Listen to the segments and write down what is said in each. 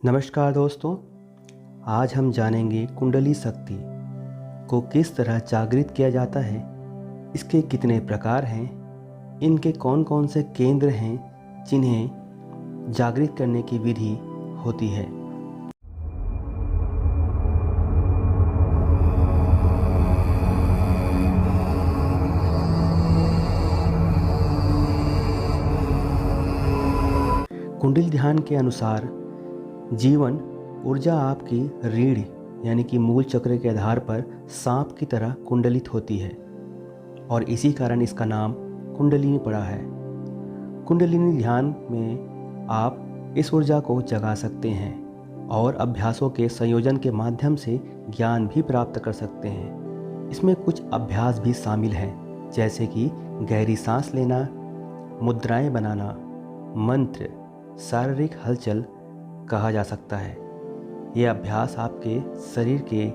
नमस्कार दोस्तों, आज हम जानेंगे कुंडली शक्ति को किस तरह जागृत किया जाता है, इसके कितने प्रकार हैं, इनके कौन कौन से केंद्र हैं जिन्हें जागृत करने की विधि होती है। कुंडली ध्यान के अनुसार जीवन ऊर्जा आपकी रीढ़ यानी कि मूल चक्र के आधार पर सांप की तरह कुंडलित होती है और इसी कारण इसका नाम कुंडलिनी पड़ा है। कुंडलिनी ध्यान में आप इस ऊर्जा को जगा सकते हैं और अभ्यासों के संयोजन के माध्यम से ज्ञान भी प्राप्त कर सकते हैं। इसमें कुछ अभ्यास भी शामिल हैं, जैसे कि गहरी सांस लेना, मुद्राएं बनाना, मंत्र, शारीरिक हलचल कहा जा सकता है। ये अभ्यास आपके शरीर के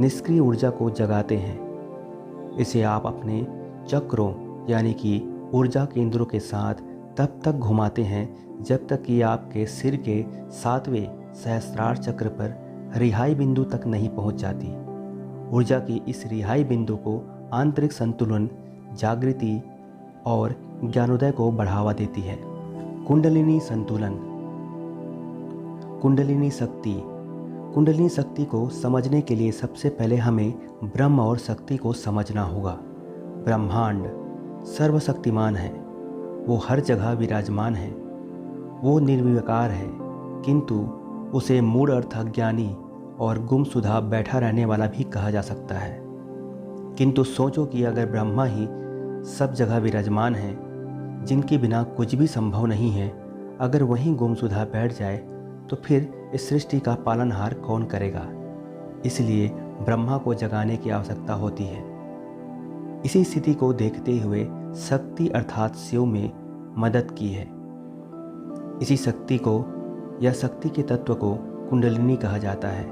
निष्क्रिय ऊर्जा को जगाते हैं। इसे आप अपने चक्रों यानी कि ऊर्जा केंद्रों के साथ तब तक घुमाते हैं जब तक कि आपके सिर के 7वें सहस्त्रार चक्र पर रिहाई बिंदु तक नहीं पहुंच जाती। ऊर्जा की इस रिहाई बिंदु को आंतरिक संतुलन, जागृति और ज्ञानोदय को बढ़ावा देती है। कुंडलिनी संतुलन। कुंडलिनी शक्ति को समझने के लिए सबसे पहले हमें ब्रह्म और शक्ति को समझना होगा। ब्रह्मांड सर्वशक्तिमान है, वो हर जगह विराजमान है, वो निर्विकार है, किंतु उसे मूढ़ अर्थ अज्ञानी और गुमसुदा बैठा रहने वाला भी कहा जा सकता है। किंतु सोचो कि अगर ब्रह्मा ही सब जगह विराजमान है, जिनके बिना कुछ भी संभव नहीं है, अगर वहीं गुमसुदा बैठ जाए तो फिर इस सृष्टि का पालनहार कौन करेगा। इसलिए ब्रह्मा को जगाने की आवश्यकता होती है। इसी स्थिति को देखते हुए शक्ति अर्थात शिव में मदद की है। इसी शक्ति को या शक्ति के तत्व को कुंडलिनी कहा जाता है।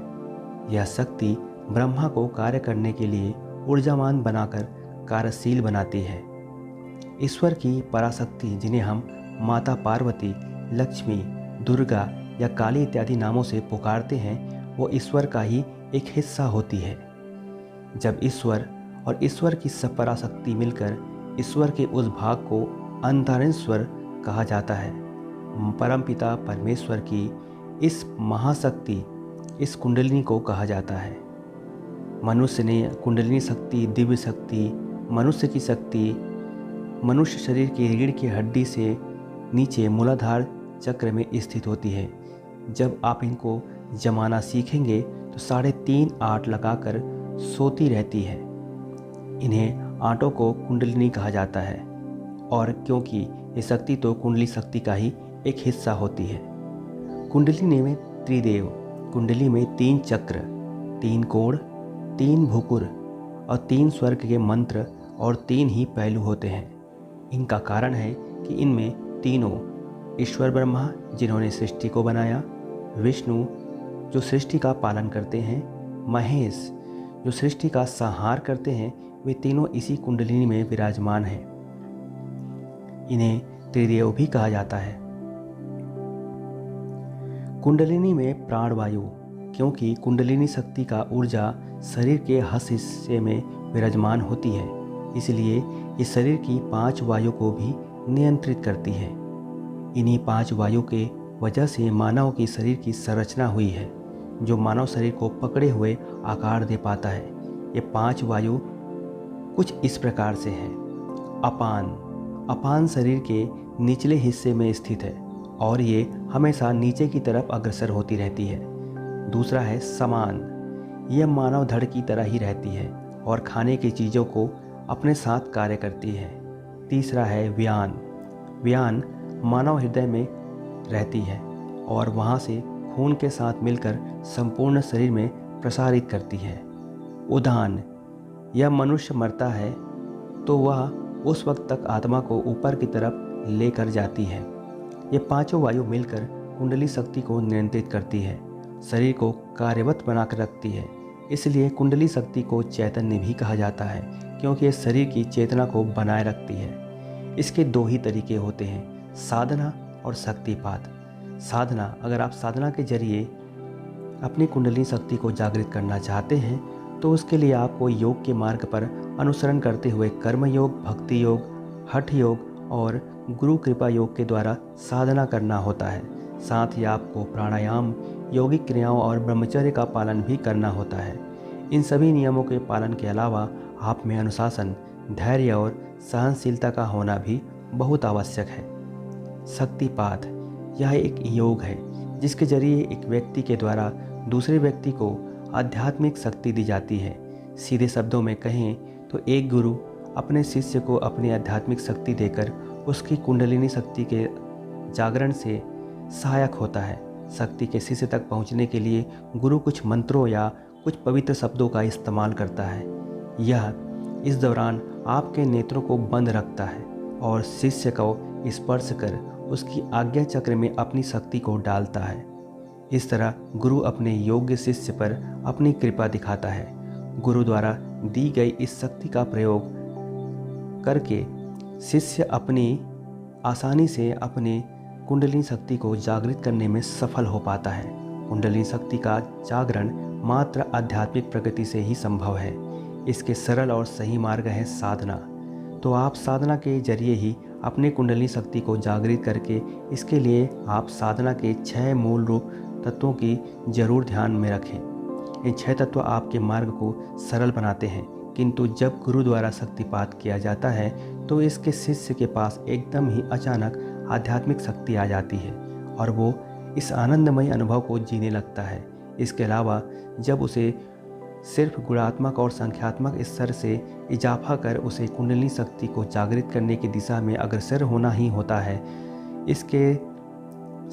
यह शक्ति ब्रह्मा को कार्य करने के लिए ऊर्जावान बनाकर कार्यशील बनाती है। ईश्वर की पराशक्ति, जिन्हें हम माता पार्वती, लक्ष्मी, दुर्गा या काली इत्यादि नामों से पुकारते हैं, वो ईश्वर का ही एक हिस्सा होती है। जब ईश्वर और ईश्वर की सब पराशक्ति मिलकर ईश्वर के उस भाग को अंतरेश्वर कहा जाता है। परमपिता परमेश्वर की इस महाशक्ति, इस कुंडलिनी को कहा जाता है। मनुष्य ने कुंडलिनी शक्ति, दिव्य शक्ति, मनुष्य की शक्ति मनुष्य शरीर की रीढ़ की हड्डी से नीचे मूलाधार चक्र में स्थित होती है। जब आप इनको जमाना सीखेंगे तो 3.5 आंट लगाकर सोती रहती है। इन्हें आंटों को कुंडलिनी कहा जाता है और क्योंकि ये शक्ति तो कुंडली शक्ति का ही एक हिस्सा होती है। कुंडलिनी में त्रिदेव, कुंडली में 3 चक्र, 3 कोण, 3 भूकुर और 3 स्वर्ग के मंत्र और 3 ही पहलू होते हैं। इनका कारण है कि इनमें तीनों, ईश्वर ब्रह्मा जिन्होंने सृष्टि को बनाया, विष्णु जो सृष्टि का पालन करते हैं, महेश जो सृष्टि का संहार करते हैं, वे तीनों इसी कुंडलिनी में विराजमान हैं। इन्हें त्रिदेव भी कहा जाता है। कुंडलिनी में प्राणवायु, क्योंकि कुंडलिनी शक्ति का ऊर्जा शरीर के हर हिस्से में विराजमान होती है, इसलिए इस शरीर की 5 वायु को भी नियंत्रित करती है। इन्हीं 5 वायु के वजह से मानव की शरीर की संरचना हुई है, जो मानव शरीर को पकड़े हुए आकार दे पाता है। ये 5 वायु कुछ इस प्रकार से हैं। अपान शरीर के निचले हिस्से में स्थित है और ये हमेशा नीचे की तरफ अग्रसर होती रहती है। दूसरा है समान, यह मानव धड़ की तरह ही रहती है और खाने की चीज़ों को अपने साथ कार्य करती है। तीसरा है व्यान मानव हृदय में रहती है और वहाँ से खून के साथ मिलकर संपूर्ण शरीर में प्रसारित करती है। उदान, यह मनुष्य मरता है तो वह उस वक्त तक आत्मा को ऊपर की तरफ लेकर जाती है। ये 5 वायु मिलकर कुंडली शक्ति को नियंत्रित करती है, शरीर को कार्यवत बनाकर रखती है। इसलिए कुंडली शक्ति को चैतन्य भी कहा जाता है, क्योंकि ये शरीर की चेतना को बनाए रखती है। इसके 2 ही तरीके होते हैं, साधना और शक्तिपात। साधना, अगर आप साधना के जरिए अपनी कुंडलिनी शक्ति को जागृत करना चाहते हैं तो उसके लिए आपको योग के मार्ग पर अनुसरण करते हुए कर्म योग, भक्ति योग, हठ योग और गुरु कृपा योग के द्वारा साधना करना होता है। साथ ही आपको प्राणायाम, यौगिक क्रियाओं और ब्रह्मचर्य का पालन भी करना होता है। इन सभी नियमों के पालन के अलावा आप में अनुशासन, धैर्य और सहनशीलता का होना भी बहुत आवश्यक है। शक्तिपात, यह एक योग है जिसके जरिए एक व्यक्ति के द्वारा दूसरे व्यक्ति को आध्यात्मिक शक्ति दी जाती है। सीधे शब्दों में कहें तो एक गुरु अपने शिष्य को अपनी आध्यात्मिक शक्ति देकर उसकी कुंडलिनी शक्ति के जागरण से सहायक होता है। शक्ति के शिष्य तक पहुंचने के लिए गुरु कुछ मंत्रों या कुछ पवित्र शब्दों का इस्तेमाल करता है। यह इस दौरान आपके नेत्रों को बंद रखता है और शिष्य को स्पर्श कर उसकी आज्ञा चक्र में अपनी शक्ति को डालता है। इस तरह गुरु अपने योग्य शिष्य पर अपनी कृपा दिखाता है। गुरु द्वारा दी गई इस शक्ति का प्रयोग करके शिष्य अपनी आसानी से अपनी कुंडलिनी शक्ति को जागृत करने में सफल हो पाता है। कुंडलिनी शक्ति का जागरण मात्र आध्यात्मिक प्रगति से ही संभव है। इसके सरल और सही मार्ग है साधना। तो आप साधना के जरिए ही अपने कुंडलिनी शक्ति को जागृत करके इसके लिए आप साधना के 6 मूल रूप तत्वों की जरूर ध्यान में रखें। इन 6 तत्व आपके मार्ग को सरल बनाते हैं, किंतु जब गुरु द्वारा शक्तिपात किया जाता है तो इसके शिष्य के पास एकदम ही अचानक आध्यात्मिक शक्ति आ जाती है और वो इस आनंदमय अनुभव को जीने लगता है। इसके अलावा जब उसे सिर्फ गुणात्मक और संख्यात्मक स्तर से इजाफा कर उसे कुंडलिनी शक्ति को जागृत करने की दिशा में अग्रसर होना ही होता है, इसके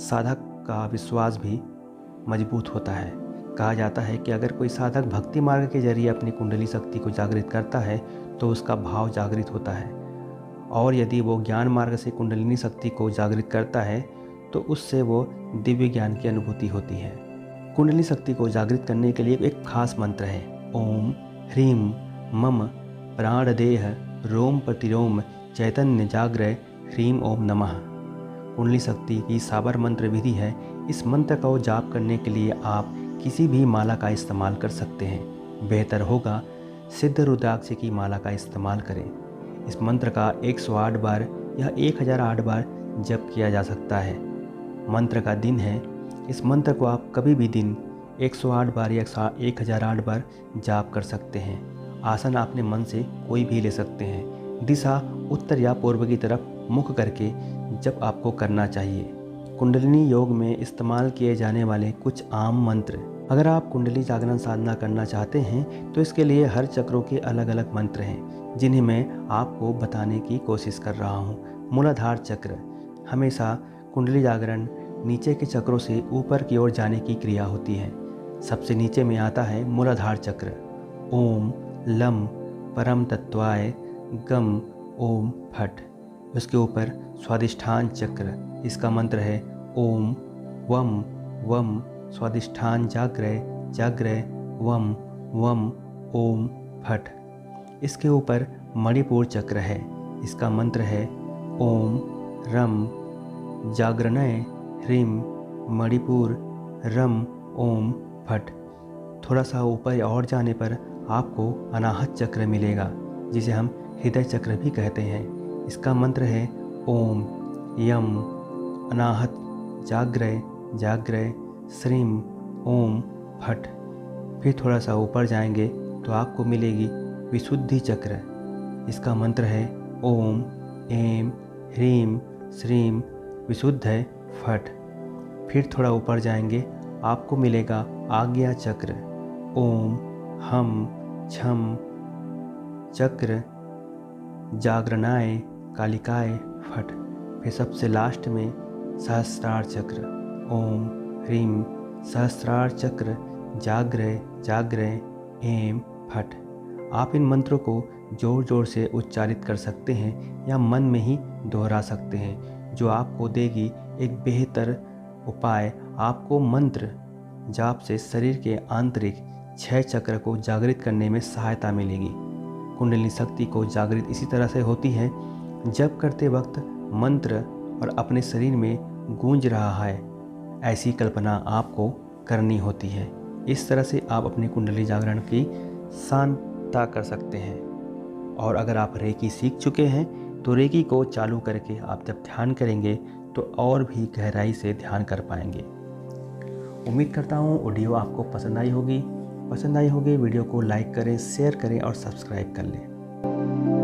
साधक का विश्वास भी मजबूत होता है। कहा जाता है कि अगर कोई साधक भक्ति मार्ग के जरिए अपनी कुंडली शक्ति को जागृत करता है तो उसका भाव जागृत होता है, और यदि वो ज्ञान मार्ग से कुंडलिनी शक्ति को जागृत करता है तो उससे वो दिव्य ज्ञान की अनुभूति होती है। कुंडलिनी शक्ति को जागृत करने के लिए एक खास मंत्र है, ओम ह्रीम मम प्राणदेह रोम प्रतिरोम चैतन्य जाग्रय ह्रीम ओम नमः। कुंडलिनी शक्ति की साबर मंत्र विधि है। इस मंत्र का जाप करने के लिए आप किसी भी माला का इस्तेमाल कर सकते हैं। बेहतर होगा सिद्ध रुद्राक्ष की माला का इस्तेमाल करें। इस मंत्र का 108 बार या 1008 बार जप किया जा सकता है। मंत्र का दिन है, इस मंत्र को आप कभी भी दिन 108 बार या 1008 बार जाप कर सकते हैं। आसन आपने मन से कोई भी ले सकते हैं। दिशा उत्तर या पूर्व की तरफ मुख करके जब आपको करना चाहिए। कुंडलिनी योग में इस्तेमाल किए जाने वाले कुछ आम मंत्र। अगर आप कुंडली जागरण साधना करना चाहते हैं तो इसके लिए हर चक्रों के अलग अलग मंत्र हैं जिन्हें मैं आपको बताने की कोशिश कर रहा हूँ। मूलाधार चक्र, हमेशा कुंडली जागरण नीचे के चक्रों से ऊपर की ओर जाने की क्रिया होती है। सबसे नीचे में आता है मूलाधार चक्र। ओम लम परम तत्वाय गम ओम फट। उसके ऊपर स्वादिष्ठान चक्र, इसका मंत्र है ओम वम वम स्वादिष्ठान जाग्रय जाग्रय वम वम ओम फट। इसके ऊपर मणिपुर चक्र है। इसका मंत्र है ओम रम जागरणय ह्रीम मणिपुर रम ओम फट। थोड़ा सा ऊपर और जाने पर आपको अनाहत चक्र मिलेगा, जिसे हम हृदय चक्र भी कहते हैं। इसका मंत्र है ओम यम अनाहत जाग्रय जाग्रय श्रीम ओम फट। फिर थोड़ा सा ऊपर जाएंगे तो आपको मिलेगी विशुद्धि चक्र। इसका मंत्र है ओम एम ह्रीम श्रीम विशुद्ध है फट। फिर थोड़ा ऊपर जाएंगे आपको मिलेगा आज्ञा चक्र। ओम हम छम चक्र जागरणाय कालिकाय फट। फिर सबसे लास्ट में सहस्त्रार चक्र। ओम ह्रीम सहस्त्रार चक्र जाग्रय जाग्रय एम फट। आप इन मंत्रों को जोर जोर से उच्चारित कर सकते हैं या मन में ही दोहरा सकते हैं, जो आपको देगी एक बेहतर उपाय। आपको मंत्र जाप से शरीर के आंतरिक 6 चक्र को जागृत करने में सहायता मिलेगी। कुंडलिनी शक्ति को जागृत इसी तरह से होती है, जब करते वक्त मंत्र और अपने शरीर में गूंज रहा है ऐसी कल्पना आपको करनी होती है। इस तरह से आप अपनी कुंडली जागरण की शांतता कर सकते हैं। और अगर आप रेकी सीख चुके हैं तो रेकी को चालू करके आप जब ध्यान करेंगे तो और भी गहराई से ध्यान कर पाएंगे। उम्मीद करता हूँ ऑडियो आपको पसंद आई होगी। वीडियो को लाइक करें, शेयर करें और सब्सक्राइब कर लें।